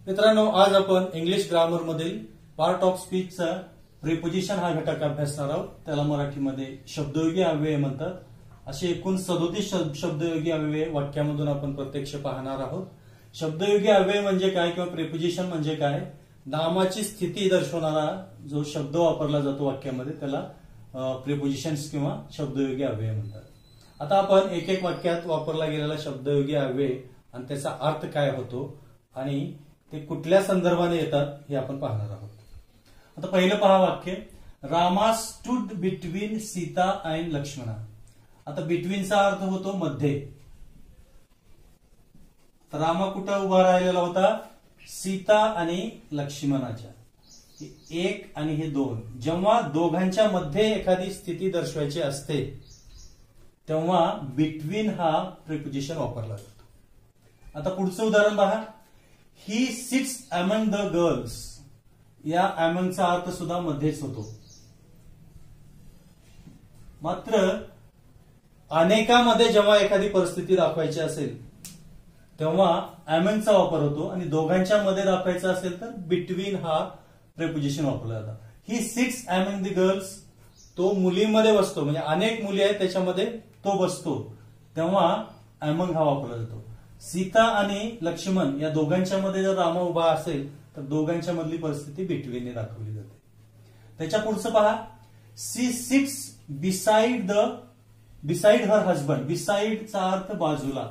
मित्रांनो, आज आपण इंग्लिश ग्रामर मधील पार्ट ऑफ स्पीचचा प्रिपोजिशन हा घटक अभ्यासणार आहोत. त्याला मराठीमध्ये शब्दयोगी अव्यय म्हणतात. असे एकूण 37 शब्दयोगी अव्यय वाक्यामधून आपण प्रत्यक्ष पाहणार आहोत. शब्दयोगी अव्यय म्हणजे काय किंवा प्रिपोजिशन म्हणजे काय? नामाची स्थिती दर्शवणारा जो शब्द वापरला जातो वाक्यामध्ये त्याला प्रिपोजिशन्स किंवा शब्दयोगी अव्यय म्हणतात. आता आपण एक एक वाक्यात वापरला गेलेला शब्दयोगी अव्यय आणि त्याचा अर्थ काय होतो आणि ते कुठल्या संदर्भाने येतात हे आपण पाहणार आहोत. आता पहिलं पहा वाक्य, Rama stood between Sita and Lakshmana. आता बिटवीनचा अर्थ होतो मध्ये. रामा कुठं उभा राहिलेला होता? सीता आणि लक्ष्मणाच्या. एक आणि हे दोन. जेव्हा दोघांच्या मध्ये एखादी स्थिती दर्शवायची असते तेव्हा बिटवीन हा प्रिपोजिशन वापरला जातो. आता पुढचं उदाहरण पहा, he sits among the girls. या अमंगचा अर्थ सुद्धा मध्येच होतो. मात्र अनेकामध्ये जेव्हा एखादी परिस्थिती दाखवायची असेल तेव्हा अमंगचा वापर होतो आणि दोघांच्या मध्ये दाखवायचा असेल तर बिटवीन हा प्रिपोजिशन वापरला जातो. He sits among the girls, तो मुलींमध्ये बसतो, म्हणजे अनेक मुली आहेत त्याच्यामध्ये तो बसतो, तेव्हा अमंग हा वापरला जातो. सीता आणि लक्ष्मण या दोघांच्या मध्ये जर रामा उभा असेल तर दोघांच्या मधली परिस्थिती बिटवीन दाखवली जाते. त्याच्या पुढचं पहा, she sits beside her husband. बिसाइडचा अर्थ बाजूला.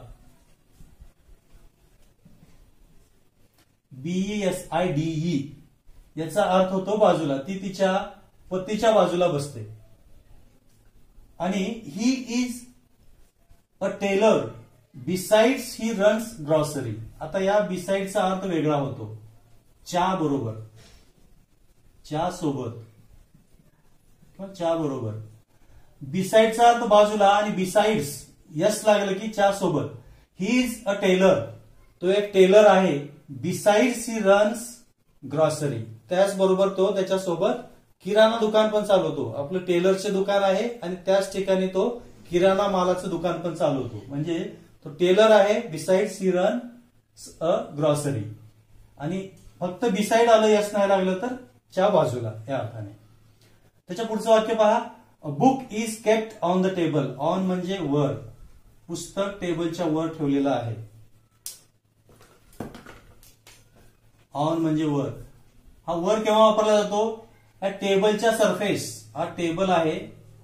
BESIDE याचा अर्थ होतो बाजूला. ती तिच्या पतीच्या बाजूला बसते. आणि he is a tailor besides he runs grocery. आता या बिसाइडचा अर्थ वेगळा होतो. च्या बरोबर, च्या सोबत किंवा च्या बरोबर. बिसाइडचा अर्थ बाजूला आणि बिसाइड्स यस लागलं की च्या सोबत. ही इज अ टेलर, तो एक टेलर आहे. बिसाइड्स ही रन्स ग्रॉसरी, त्याचबरोबर तो त्याच्यासोबत किराणा दुकान पण चालवतो. आपलं टेलरचे दुकान आहे आणि त्याच ठिकाणी तो किराणा मालाचं दुकान पण चालवतो. म्हणजे तो टेलर आहे. Besides he runs a grocery. आणि फक्त बिसाइड आलं यस नाही लागलं तर च्या बाजूला या अर्थाने. त्याच्या पुढचं वाक्य पहा, a book is kept on the table. On म्हणजे वर, पुस्तक टेबलच्या वर ठेवलेलं आहे. ऑन म्हणजे वर. हा वर केव्हा वापरला जातो? या टेबलच्या सरफेस, हा टेबल आहे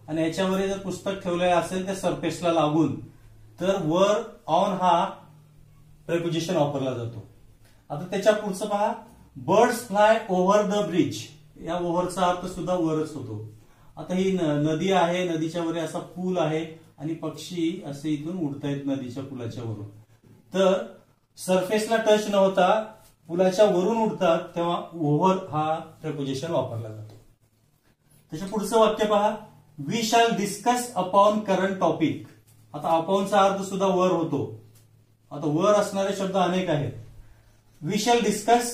आणि याच्यावर जर पुस्तक ठेवलेलं असेल त्या सरफेसला लागून तर वर ऑन हा प्रिपोजिशन वापरला जातो. आता त्याच्या पुढचं पहा, birds fly over the bridge. या ओव्हरचा अर्थ सुद्धा वरच होतो. आता ही नदी आहे, नदीच्या वर असा पूल आहे आणि पक्षी असे इथून उडतायत नदीच्या पुलाच्या वरून. तर सरफेसला टच न होता पुलाच्या वरून उडतात तेव्हा ओव्हर हा प्रिपोजिशन वापरला जातो. त्याच्या पुढचं वाक्य पहा, we shall discuss upon current topic. आता अपॉनचा अर्थ सुद्धा वर होतो. आता वर असणारे शब्द अनेक आहेत. We shall discuss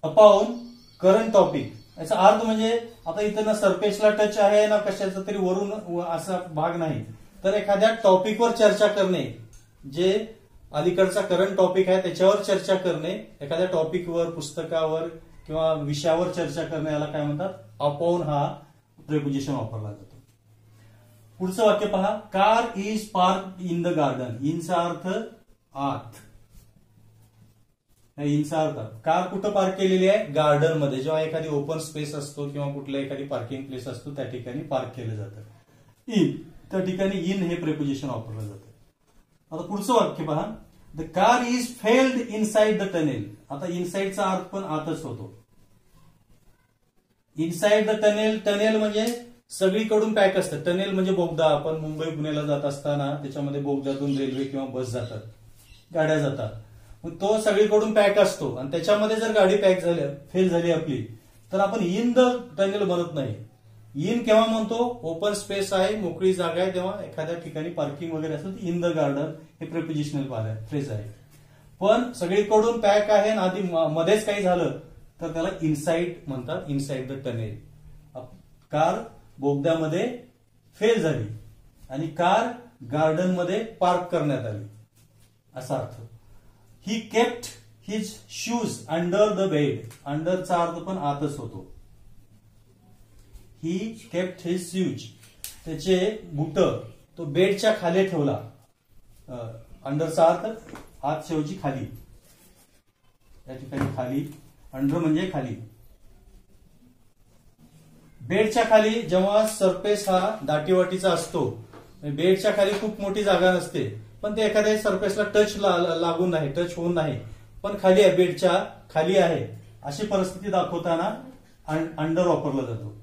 upon current topic. याचा अर्थ म्हणजे आता इथं ना सरफेसला टच आहे ना कशाचा तरी वरून असा भाग नाही, तर एखाद्या टॉपिकवर चर्चा करणे. जे अलीकडचा करंट टॉपिक आहे त्याच्यावर चर्चा करणे. एखाद्या टॉपिकवर, पुस्तकावर किंवा विषयावर चर्चा करणे याला काय म्हणतात? अपॉन हा प्रिपोजिशन वापरला जातो. पुढचं वाक्य पहा, car is park in the garden. इनचा अर्थ आत. इनचा अर्थ कार कुठं पार्क केलेली आहे? गार्डन मध्ये. जेव्हा एखादी ओपन स्पेस असतो किंवा कुठल्या एखादी पार्किंग प्लेस असतो त्या ठिकाणी पार्क केलं जातं. इन, त्या ठिकाणी इन हे प्रिपोजिशन वापरलं जातं. आता पुढचं वाक्य पहा, the car is failed inside the tunnel. आता इनसाइडचा अर्थ पण आतच होतो. Inside the tunnel. टनेल म्हणजे सगळीकडून पॅक असतं. टनेल म्हणजे बोगदा. आपण मुंबई पुण्याला जात असताना त्याच्यामध्ये बोगद्यातून रेल्वे किंवा बस जातात, गाड्या जातात. मग तो सगळीकडून पॅक असतो आणि त्याच्यामध्ये जर गाडी पॅक झाली, फेल झाली आपली, तर आपण इन द टनेल म्हणत नाही. इन केव्हा म्हणतो? ओपन स्पेस आहे, मोकळी जागा आहे, तेव्हा एखाद्या ठिकाणी पार्किंग वगैरे असेल तर इन द गार्डन हे प्रिपोजिशनल फ्रेज आहे. पण सगळीकडून पॅक आहे आणि आधी मध्येच काही झालं तर त्याला इनसाइड म्हणतात. Inside the tunnel. कार बोगद्यामध्ये फेल झाली आणि कार गार्डन मध्ये पार्क करण्यात आली असा अर्थ. He kept his shoes under the bed. अंडरचा अर्थ पण आतच होतो. ही केप्ट हिज शूज, त्याचे बुट तो बेडच्या खाली ठेवला. अंडरचा अर्थ आत शेवची खाली, या ठिकाणी खाली, अंडर म्हणजे खाली. बेडच्या खाली जेव्हा सरफेस हा दाटीवाटीचा असतो, बेडच्या खाली खूप मोठी जागा नसते, पण ते एखाद्या सरफेसला टच लागून नाही, टच होऊन नाही, पण खाली आहे, बेडच्या खाली आहे, अशी परिस्थिती दाखवताना अंडर वापरला जातो.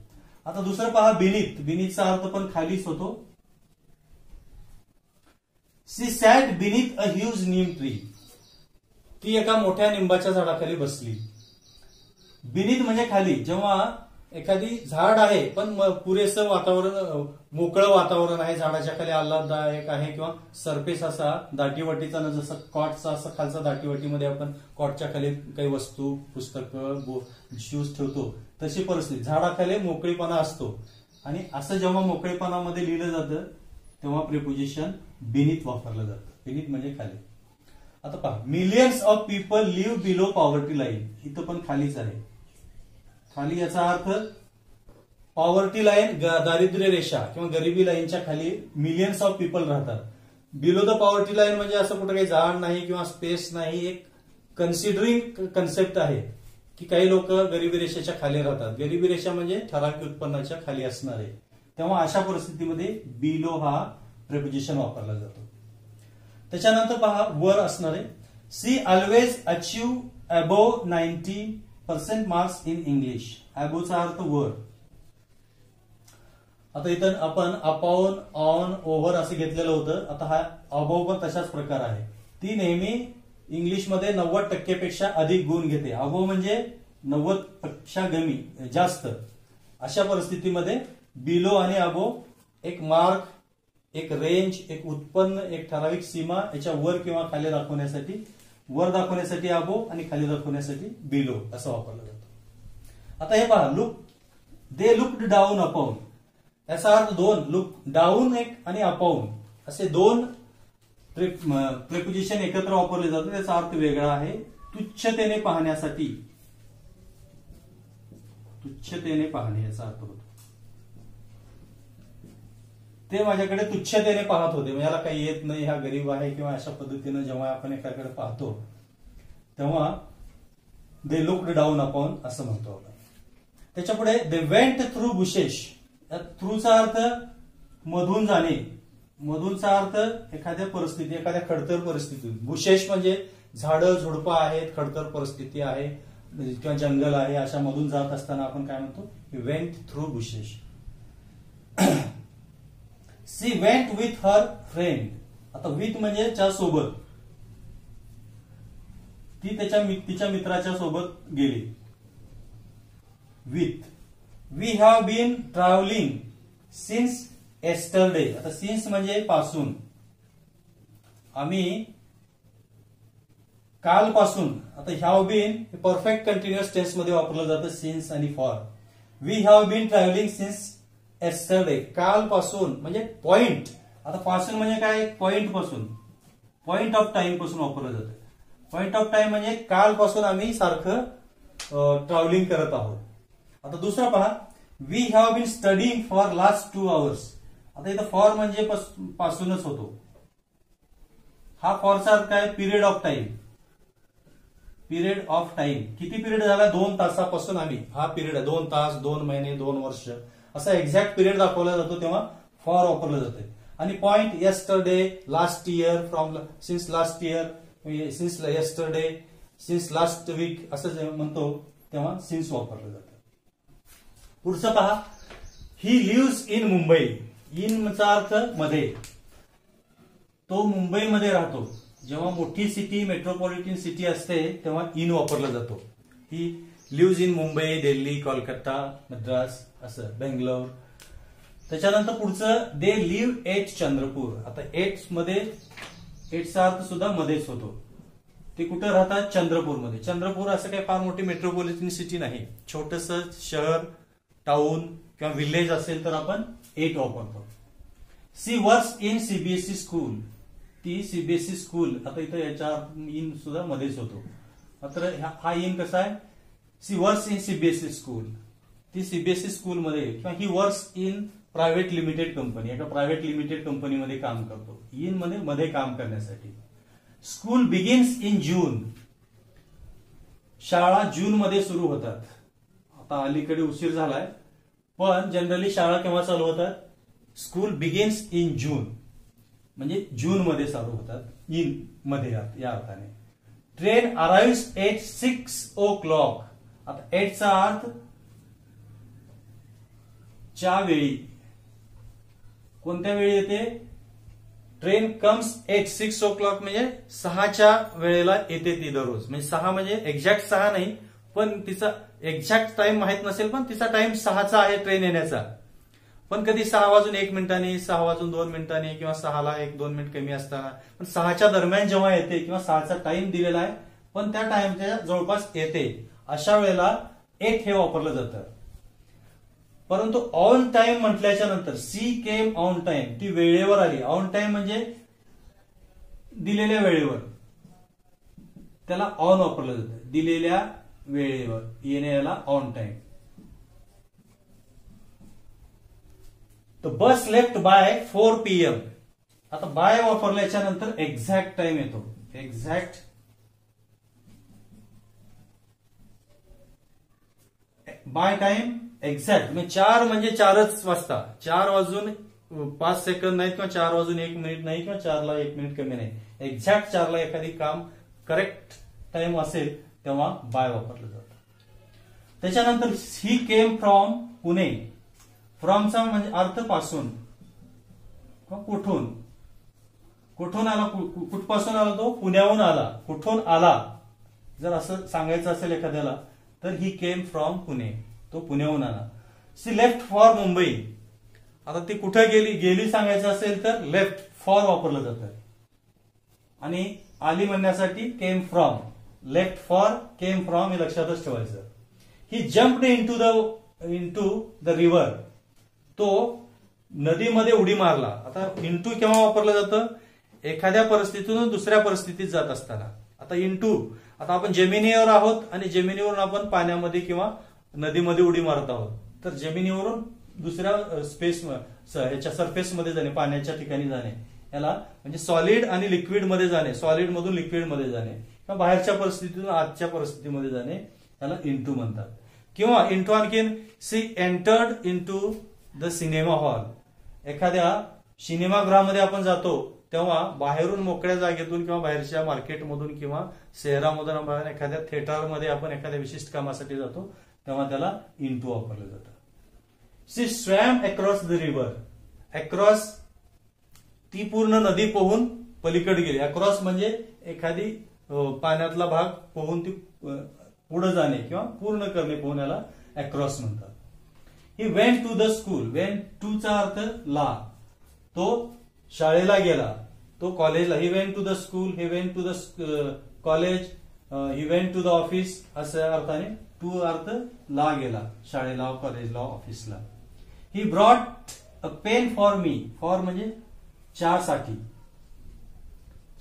आता दुसरं पहा बिनीथ. बिनीथचा अर्थ पण खालीच होतो. She sat beneath a huge neem tree. ती एका मोठ्या निंबाच्या झाडाखाली बसली. बिनीथ म्हणजे खाली. जेव्हा एखादी झाड आहे पण पुरेसं वातावरण, मोकळं वातावरण आहे, झाडाच्या खाली आल्हाददायक आहे, किंवा सरफेस असा दाटीवाटीचा ना, जसं कॉटचा असं खालचा दाटीवाटीमध्ये आपण कॉटच्या खाली काही वस्तू, पुस्तकं, शूज ठेवतो, तशी परिस्थिती. झाडाखाली मोकळेपणा असतो, आणि असं जेव्हा मोकळेपणामध्ये लिहिलं जातं तेव्हा प्रिपोजिशन बिनीथ वापरलं जातं. बिनीथ म्हणजे खाली. आता पहा, millions of people live below poverty line. इथं पण खालीच आहे. खाली याचा अर्थ पॉवर्टी लाईन, दारिद्र्य रेषा किंवा गरिबी लाईनच्या खाली मिलियन्स ऑफ पीपल राहतात. बिलो द पॉवर्टी लाईन म्हणजे असं कुठं काही झाड नाही किंवा स्पेस नाही, एक कन्सिडरिंग कन्सेप्ट आहे की काही लोक गरिबी रेषेच्या खाली राहतात. गरिबी रेषा म्हणजे ठराविक उत्पन्नाच्या खाली असणारे. तेव्हा अशा परिस्थितीमध्ये बिलो हा प्रिपोजिशन वापरला जातो. त्याच्यानंतर पहा वर असणारे. She always achieve above 90% marks in English. अबोव्हचा अर्थ वर. आता इथं आपण अपॉन, ऑन, ओव्हर असं घेतलेलं होतं. आता हा अबोव्ह पण तशाच प्रकार आहे. ती नेहमी इंग्लिशमध्ये 90% पेक्षा अधिक गुण घेते. अबोव्ह म्हणजे 90 पेक्षा कमी, जास्त. अशा परिस्थितीमध्ये बिलो आणि अबोव्ह एक मार्क, एक रेंज, एक उत्पन्न, एक ठराविक सीमा याच्या वर किंवा खाली दाखवण्यासाठी, वर दाखवण्यासाठी अबोव्ह आणि खाली दाखवण्यासाठी बिलो असं वापरलं जातं. आता हे पहा, look, they looked down upon. याचा अर्थ दोन, लुक डाऊन एक आणि अपॉन असे दोन प्रिपोजिशन एकत्र वापरले जातात. त्याचा अर्थ वेगळा आहे. तुच्छतेने पाहण्यासाठी, तुच्छतेने पाहणे याचा अर्थ होतो. ते माझ्याकडे तुच्छतेने पाहत होते, याला काही येत नाही, हा गरीब आहे, किंवा अशा पद्धतीने जेव्हा आपण एकाकडे पाहतो तेव्हा दे लुक्ड डाऊन अपॉन असं म्हणतो आपण. त्याच्या पुढे दे वेंट थ्रू बुशेस. थ्रूचा अर्थ मधून जाणे, मधूनचा अर्थ एखाद्या परिस्थिती, एखाद्या खडतर परिस्थितीतून. बुशेस म्हणजे झाडं झुडपं आहेत, खडतर परिस्थिती आहे किंवा जंगल आहे, अशा मधून जात असताना आपण काय म्हणतो, went through bushes. She went with her friend. आता विथ म्हणजे च्या सोबत, ती तिच्या मित्राच्या सोबत गेली. With. We have been travelling since yesterday. आता सिन्स म्हणजे पासून, आम्ही कालपासून. आता have been perfect continuous tense मध्ये वापरलं जातं सिन्स आणि for. We have been travelling since yesterday. कालपासून म्हणजे पॉइंट. आता पासून म्हणजे काय, पॉइंट पासून, पॉइंट ऑफ टाइम पासून वापरलं जातं. पॉइंट ऑफ टाइम म्हणजे कालपासून आम्ही सारखं ट्रॅव्हलिंग करत आहोत. आता दुसरा पहा, we have been studying for last 2 hours. आता इथं फॉर म्हणजे पासूनच होतो. हा फॉरचा अर्थ काय, period of time. Period of time किती पिरियड झाला, 2 तासापासून आम्ही, हा पिरियड आहे, 2 तास, 2 महिने, 2 वर्ष, असा एक्झॅक्ट पिरियड दाखवला जातो तेव्हा फॉर वापरलं जाते. आणि point yesterday, last year, from, since last year, since yesterday, since last week असं म्हणतो तेव्हा सिन्स वापरलं जातं. पुढचं पहा, ही लिव्हज इन मुंबई. इनचा अर्थ मध्ये, तो मुंबईमध्ये राहतो. जेव्हा मोठी सिटी, मेट्रोपॉलिटन सिटी असते तेव्हा इन वापरला जातो. ही लिव्हज इन मुंबई, दिल्ली, कोलकाता, मद्रास, असं, बेंगलोर. त्याच्यानंतर पुढचं, दे लिव्ह एट चंद्रपूर. आता एट मध्ये, एटचा अर्थ सुद्धा मध्येच होतो. ते कुठे राहतात, चंद्रपूरमध्ये. चंद्रपूर असं काही फार मोठी मेट्रोपॉलिटन सिटी नाही, छोटस शहर, टाउन किंवा विलेज असेल तर आपण एट वापरतो. She works in CBSE school. ती सीबीएसई स्कूल. आता इथं याच्या इन सुद्धा मध्येच होतो. मात्र हा इन कसा आहे, she works in CBSE school, ती सीबीएसई स्कूलमध्ये किंवा he works in private limited company, एका प्रायव्हेट लिमिटेड कंपनीमध्ये काम करतो. इन मध्ये काम करण्यासाठी. स्कूल बिगिन्स इन जून, शाळा जून मध्ये सुरू होतात. आता अलीकडे उशीर झालाय, पण जनरली शाळा केव्हा चालू होतात, स्कूल बिगिन्स इन जून म्हणजे जून मध्ये चालू होतात, इन मध्ये या अर्थाने. Train arrives eight 6 o'clock. आता 8 चा अर्थ च्या वेळी, कोणत्या वेळी येते, ट्रेन कम्स एट 6 o'clock म्हणजे 6च्या वेळेला येते ती दररोज. म्हणजे 6 म्हणजे एक्झॅक्ट 6 नाही, पण तिचा एक्झॅक्ट टाइम माहित नसेल, पण तिचा टाइम 6चा आहे ट्रेन येण्याचा. पण कधी 6:01 6:02 किंवा 6ला 1-2 मिनिट कमी असताना, पण 6च्या दरम्यान जेव्हा येते किंवा 6चा टाइम दिलेला आहे पण त्या टाइमच्या जवळपास येते, अशा वेळेला 8 हे वापरलं जातं. परंतु ऑन टाइम म्हटल्याच्या नंतर सी केम ऑन टाइम, ती वेळेवर आली. ऑन टाइम म्हणजे दिलेल्या वेळेवर, त्याला ऑन वापरलं जातं. दिलेल्या वेळेवर येण्याला on time. The bus left by 4 PM. आता बाय वापरल्याच्या नंतर एक्झॅक्ट टाइम येतो. एक्झॅक्ट बाय टाइम एक्झॅक्ट म्हणजे 4 म्हणजे 4च वाजता, 4:05 नाही किंवा 4:01 नाही किंवा 4ला 1 मिनिट कमी नाही. एक्झॅक्ट 4ला एखादी काम करेक्ट टाइम असेल तेव्हा बाय वापरलं जातं. त्याच्यानंतर ही केम फ्रॉम पुणे. फ्रॉमचा म्हणजे अर्थ पासून, कुठून, कुठून आला, कुठपासून आला तो, पुण्याहून आला. कुठून आला जर असं सांगायचं असेल एखाद्याला तर ही केम फ्रॉम पुणे, तो पुण्याहून आला. She left for Mumbai. आता ती कुठे गेली सांगायचं असेल तर लेफ्ट फॉर वापरलं जातं. आणि आली म्हणण्यासाठी came from, left for came from हे लक्षातच ठेवायचं. ही जम्प्ड इंटू द रिव्हर. तो नदीमध्ये उडी मारला. आता इंटू केव्हा वापरलं जातं, एखाद्या परिस्थितीतून दुसऱ्या परिस्थितीत जात असताना. आता इंटू, आता आपण जमिनीवर आहोत आणि जमिनीवरून आपण पाण्यामध्ये किंवा नदीमध्ये उडी मारत आहोत, तर जमिनीवरून दुसऱ्या स्पेस ह्याच्या सरफेसमध्ये जाणे, पाण्याच्या ठिकाणी जाणे, याला म्हणजे सॉलिड आणि लिक्विड मध्ये जाणे, सॉलिड मधून लिक्विड मध्ये जाणे किंवा बाहेरच्या परिस्थितीतून आजच्या परिस्थितीमध्ये जाणे, याला इंटू म्हणतात. किंवा इंटू आणखीन she entered into the cinema hall. एखाद्या सिनेमागृहामध्ये आपण जातो तेव्हा बाहेरून मोकळ्या जागेतून किंवा बाहेरच्या मार्केटमधून किंवा शहरामधून आपण एखाद्या थिएटरमध्ये आपण एखाद्या विशिष्ट कामासाठी जातो तेव्हा त्याला इंटू वापरलं जातं. She swam across the river. Across ती पूर्ण नदी पोहून पलीकडे गेली. अक्रॉस म्हणजे एखादी पाण्यातला भाग पोहून ती पुढे जाणे किंवा पूर्ण करणे पोहण्याला अक्रॉस म्हणतात. He went to the school. Went to चा अर्थ ला, तो शाळेला गेला, तो कॉलेजला. He went to the school, he went to the college, he went to the office अशा अर्थाने टू अर्थ ला गेला, शाळेला, कॉलेजला, ऑफिसला. He brought a pen for me. For म्हणजे चहासाठी.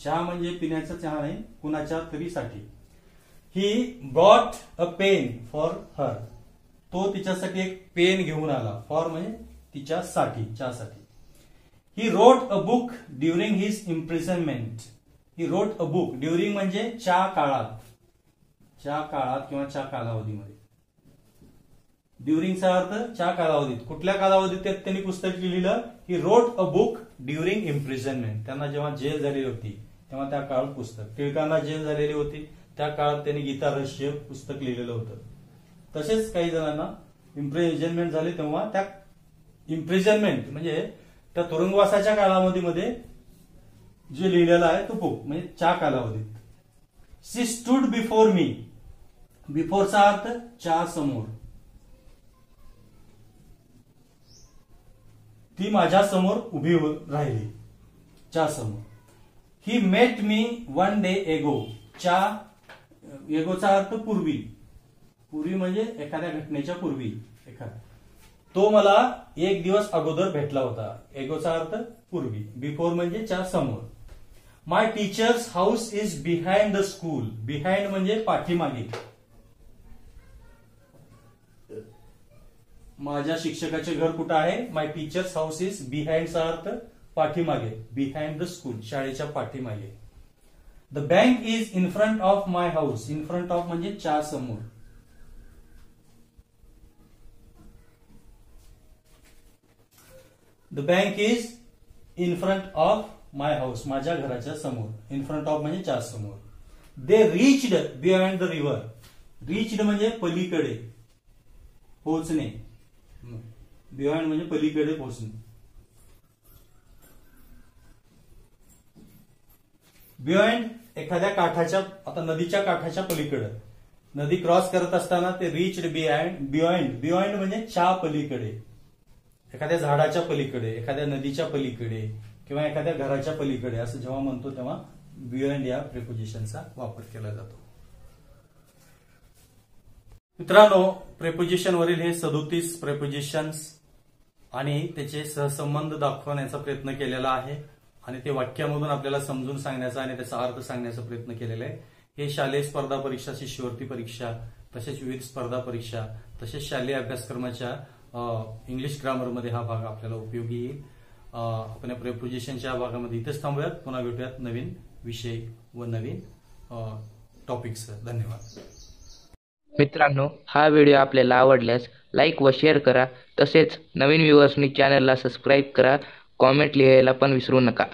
चहा म्हणजे पिण्याचा चहा नाही, कुणाच्या तरी साठी. He brought a pen for her. तो तिच्यासाठी एक पेन घेऊन आला. फॉर म्हणजे तिच्यासाठी, चहासाठी. He wrote a book during his imprisonment. He wrote a book. During म्हणजे च्या काळात, च्या काळात किंवा च्या कालावधीमध्ये. ड्युरिंगचा अर्थ च्या कालावधीत. कुठल्या कालावधीत त्यांनी पुस्तक लिहिलं. He wrote a book during imprisonment. त्यांना जेव्हा जेल झालेली होती तेव्हा त्या काळात पुस्तक. टिळकांना जेल झालेली होती त्या काळात त्यांनी गीता रहस्य पुस्तक लिहिलेलं होतं. तसेच काही जणांना इम्प्रिझनमेंट झाले तेव्हा त्या इम्प्रिझनमेंट म्हणजे त्या तुरुंगवासाच्या कालावधीमध्ये जे लिहिलेलं आहे तो बुक म्हणजे च्या कालावधीत. She stood before me. बिफोरचा अर्थ च्या समोर. ती माझ्या समोर उभी राहिली, च्या समोर. ही मेट मी वन डे एगो. च्या एगोचा अर्थ पूर्वी. पूर्वी म्हणजे एखाद्या घटनेच्या पूर्वी. तो मला एक दिवस अगोदर भेटला होता. एगोचा अर्थ पूर्वी. बिफोर म्हणजे च्या समोर. My teacher's house is behind the school. Behind म्हणजे पाठीमागे. माझ्या शिक्षकाचे घर कुठं आहे? माय टीचर्स हाऊस इज बिहाइंडचा अर्थ पाठीमागे. बिहाइंड द स्कूल, शाळेच्या पाठीमागे. The bank is in front of my house. In front of म्हणजे च्या समोर. The bank is in front of my house, माझ्या घराच्या समोर. इन फ्रंट ऑफ म्हणजे च्या समोर. They reached behind the river. Reached म्हणजे पलीकडे पोहोचणे. बिहाइंड म्हणजे पलीकडे पोहोचणे. बिहाइंड एखाद्या काठाच्या, आता नदीच्या काठाच्या पलीकडे. नदी क्रॉस करत असताना ते रीच्ड बिहाइंड. बिहाइंड म्हणजे च्या पलीकडे, एखाद्या झाडाच्या पलीकडे, एखाद्या नदीच्या पलीकडे किंवा एखाद्या घराच्या पलीकडे असं जेव्हा म्हणतो तेव्हा बिहाइंड या प्रेपोजिशनचा वापर केला जातो. मित्रांनो, प्रेपोजिशन वरील हे 37 प्रेपोजिशन्स आणि त्याचे सहसंबंध दाखवण्याचा प्रयत्न केलेला आहे आणि ते वाक्यामधून आपल्याला समजून सांगण्याचा आणि त्याचा अर्थ सांगण्याचा प्रयत्न केलेला आहे. हे शालेय स्पर्धा परीक्षा, शिष्यवृत्ती परीक्षा, तसेच विविध स्पर्धा परीक्षा, तसेच शालेय अभ्यासक्रमाच्या इंग्लिश ग्रामरमध्ये हा भाग आपल्याला उपयोगी येईल. आपण या प्रेपोजिशनच्या भागामध्ये इथेच थांबूयात. पुन्हा भेटूयात नवीन विषय व नवीन टॉपिक्स. धन्यवाद. मित्रांनो, हा व्हिडिओ आपल्याला आवडल्यास लाईक व शेअर करा. तसेच नवीन व्ह्यूअर्सनी चॅनलला सबस्क्राईब करा. कॉमेंट लिहायला पण विसरू नका.